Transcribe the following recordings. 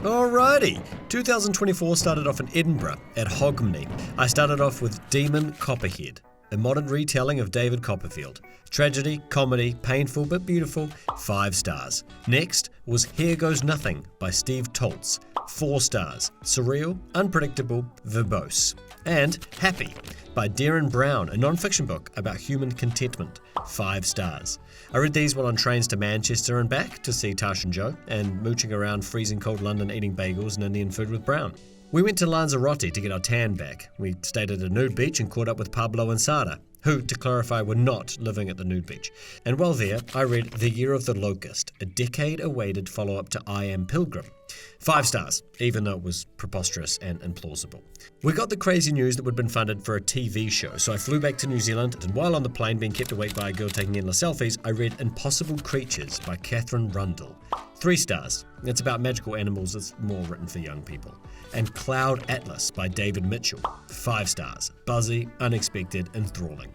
Alrighty, 2024 started off in Edinburgh at Hogmanay. I started off with Demon Copperhead, a modern retelling of David Copperfield. Tragedy, comedy, painful but beautiful, 5 stars. Next was Here Goes Nothing by Steve Toltz, 4 stars. Surreal, unpredictable, verbose. And Happy by Darren Brown, a non-fiction book about human contentment, 5 stars. I read these while on trains to Manchester and back to see Tash and Joe, and mooching around freezing cold London eating bagels and Indian food with Brown. We went to Lanzarote to get our tan back. We stayed at a nude beach and caught up with Pablo and Sara, who, to clarify, were not living at the nude beach. And while there, I read The Year of the Locust, a decade-awaited follow-up to I Am Pilgrim. 5 stars, even though it was preposterous and implausible. We got the crazy news that we'd been funded for a TV show, so I flew back to New Zealand, and while on the plane being kept awake by a girl taking endless selfies, I read Impossible Creatures by Catherine Rundle. 3 stars. It's about magical animals, it's more written for young people. And Cloud Atlas by David Mitchell. 5 stars. Buzzy, unexpected, enthralling.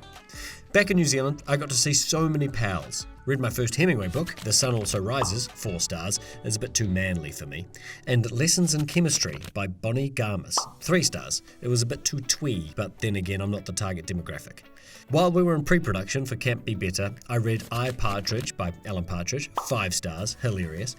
Back in New Zealand, I got to see so many pals. Read my first Hemingway book, The Sun Also Rises, 4 stars, it's a bit too manly for me. And Lessons in Chemistry by Bonnie Garmis, 3 stars. It was a bit too twee, but then again, I'm not the target demographic. While we were in pre-production for Can't Be Better, I read I, Partridge by Alan Partridge, 5 stars, hilarious.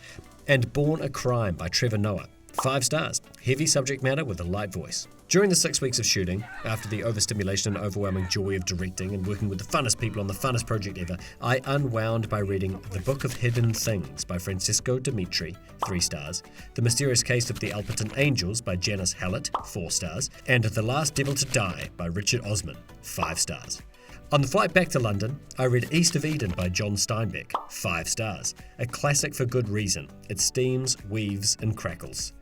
And Born a Crime by Trevor Noah, 5 stars, heavy subject matter with a light voice. During the 6 weeks of shooting, after the overstimulation and overwhelming joy of directing and working with the funnest people on the funnest project ever, I unwound by reading The Book of Hidden Things by Francesco Dimitri, 3 stars, The Mysterious Case of the Alperton Angels by Janice Hallett, 4 stars, and The Last Devil to Die by Richard Osman, 5 stars. On the flight back to London, I read East of Eden by John Steinbeck, 5 stars, a classic for good reason. It steams, weaves, and crackles.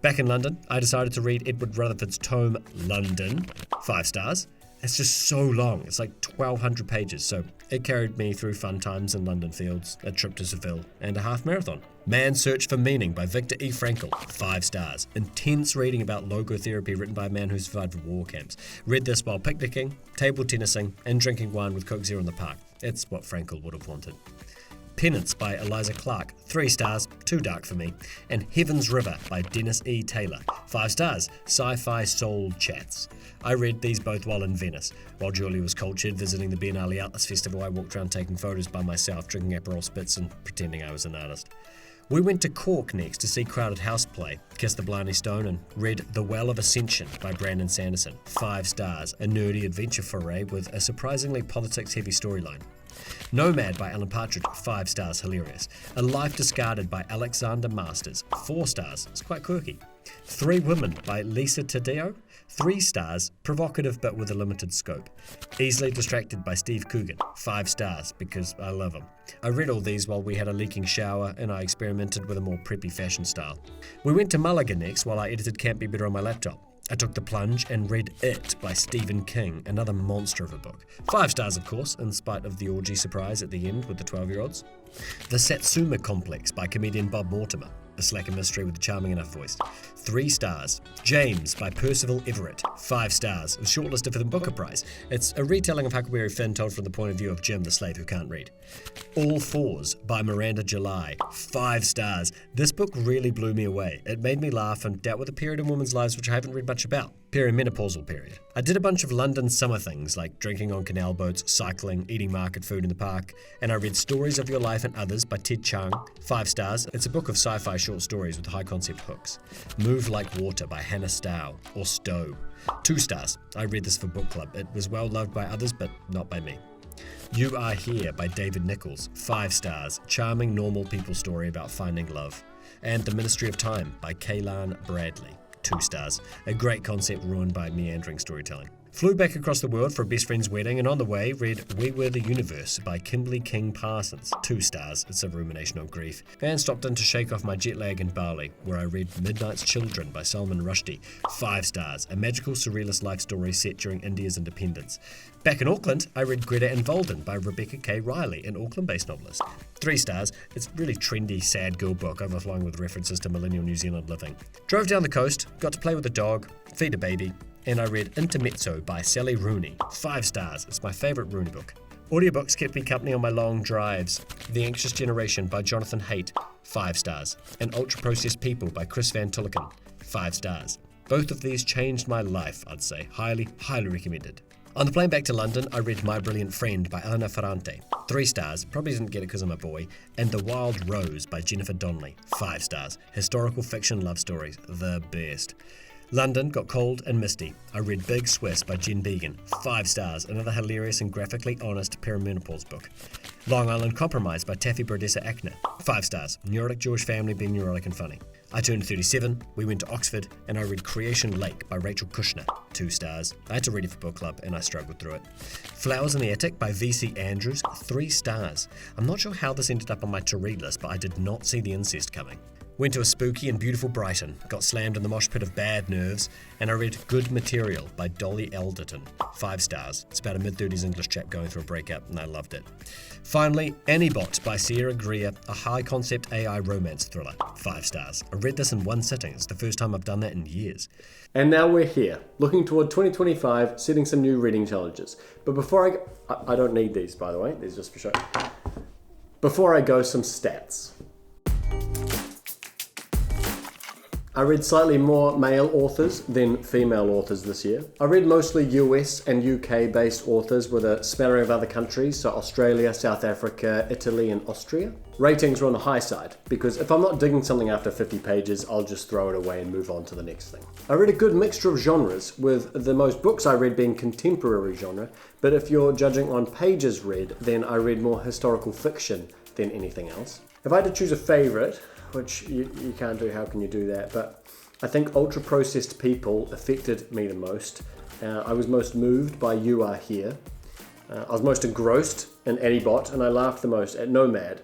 Back in London, I decided to read Edward Rutherford's tome London, 5 stars. It's just so long, it's like 1,200 pages, so it carried me through fun times in London fields, a trip to Seville, and a half marathon. Man's Search for Meaning by Viktor E. Frankl, 5 stars. Intense reading about logotherapy written by a man who survived war camps. Read this while picnicking, table tennising, and drinking wine with Coke Zero in the park. It's what Frankl would have wanted. Penance by Eliza Clark, 3 stars, too dark for me. And Heaven's River by Dennis E. Taylor, 5 stars, sci-fi soul chats. I read these both while in Venice. While Julie was cultured visiting the Biennale Atlas Festival, I walked around taking photos by myself, drinking Aperol Spritz and pretending I was an artist. We went to Cork next to see Crowded House play, Kiss the Blarney Stone, and read The Well of Ascension by Brandon Sanderson, 5 stars, a nerdy adventure foray with a surprisingly politics-heavy storyline. Nomad by Alan Partridge, 5 stars, hilarious. A Life Discarded by Alexander Masters, 4 stars, it's quite quirky. 3 Women by Lisa Taddeo, 3 stars, provocative but with a limited scope. Easily Distracted by Steve Coogan, 5 stars, because I love him. I read all these while we had a leaking shower and I experimented with a more preppy fashion style. We went to Malaga next while I edited Can't Be Better on my laptop. I took the plunge and read It by Stephen King, another monster of a book. 5 stars, of course, in spite of the orgy surprise at the end with the 12-year-olds. The Satsuma Complex by comedian Bob Mortimer, a slacker mystery with a charming enough voice. 3 stars. James by Percival Everett, 5 stars. It was shortlisted for the Booker Prize. It's a retelling of Huckleberry Finn told from the point of view of Jim, the slave who can't read. All Fours by Miranda July, 5 stars. This book really blew me away. It made me laugh and dealt with a period in women's lives which I haven't read much about. Perimenopausal period. I did a bunch of London summer things like drinking on canal boats, cycling, eating market food in the park, and I read Stories of Your Life and Others by Ted Chiang, 5 stars. It's a book of sci-fi short stories with high concept hooks. Move Like Water by Hannah Stowe, or Stowe, 2 stars. I read this for book club. It was well loved by others, but not by me. You Are Here by David Nichols, 5 stars. Charming normal people story about finding love. And The Ministry of Time by Kaylan Bradley, 2 stars. A great concept ruined by meandering storytelling. Flew back across the world for a best friend's wedding and on the way read We Were the Universe by Kimberly King Parsons, 2 stars, it's a rumination on grief. And stopped in to shake off my jet lag in Bali, where I read Midnight's Children by Salman Rushdie, 5 stars, a magical surrealist life story set during India's independence. Back in Auckland, I read Greta and Volden by Rebecca K. Riley, an Auckland-based novelist, 3 stars, it's a really trendy, sad girl book overflowing with references to millennial New Zealand living. Drove down the coast, got to play with a dog, feed a baby, and I read Intermezzo by Sally Rooney, 5 stars, it's my favourite Rooney book. Audiobooks kept me company on my long drives. The Anxious Generation by Jonathan Haidt, 5 stars. And Ultra Processed People by Chris Van Tulleken, 5 stars. Both of these changed my life, I'd say. Highly, highly recommended. On the plane back to London, I read My Brilliant Friend by Elena Ferrante, 3 stars, probably didn't get it because I'm a boy, and The Wild Rose by Jennifer Donnelly, 5 stars. Historical fiction love stories, the best. London got cold and misty. I read Big Swiss by Jen Began, 5 stars, another hilarious and graphically honest perimenopause book. Long Island Compromise by Taffy Brodessa Akner, 5 stars, neurotic Jewish family being neurotic and funny. I turned 37, we went to Oxford, and I read Creation Lake by Rachel Kushner, 2 stars. I had to read it for book club, and I struggled through it. Flowers in the Attic by V.C. Andrews, 3 stars. I'm not sure how this ended up on my to-read list, but I did not see the incest coming. Went to a spooky and beautiful Brighton, got slammed in the mosh pit of Bad Nerves, and I read Good Material by Dolly Elderton, 5 stars. It's about a mid-30s English chap going through a breakup, and I loved it. Finally, Annibot by Sierra Greer, a high-concept AI romance thriller, 5 stars. I read this in one sitting. It's the first time I've done that in years. And now we're here, looking toward 2025, setting some new reading challenges. But before I don't need these, by the way. These are just for show. Before I go, some stats. I read slightly more male authors than female authors this year. I read mostly US and UK based authors with a smattering of other countries, so Australia, South Africa, Italy and Austria. Ratings were on the high side, because if I'm not digging something after 50 pages, I'll just throw it away and move on to the next thing. I read a good mixture of genres, with the most books I read being contemporary genre, but if you're judging on pages read, then I read more historical fiction than anything else. If I had to choose a favourite, which you can't do, how can you do that? But I think Ultra Processed People affected me the most. I was most moved by You Are Here. I was most engrossed in Annibot, and I laughed the most at Nomad.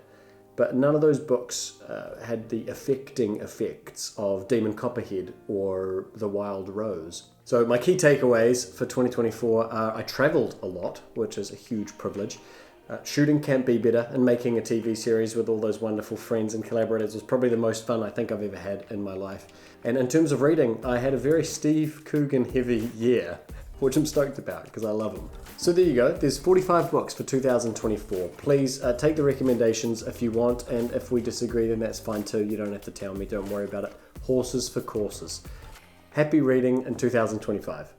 But none of those books had the affecting effects of Demon Copperhead or The Wild Rose. So my key takeaways for 2024 are I travelled a lot, which is a huge privilege. Shooting can't be better, and making a TV series with all those wonderful friends and collaborators was probably the most fun I think I've ever had in my life. And in terms of reading, I had a very Steve Coogan heavy year, which I'm stoked about because I love him. So there you go, there's 45 books for 2024. Please take the recommendations if you want, and if we disagree then that's fine too. You don't have to tell me, don't worry about it. Horses for courses. Happy reading in 2025.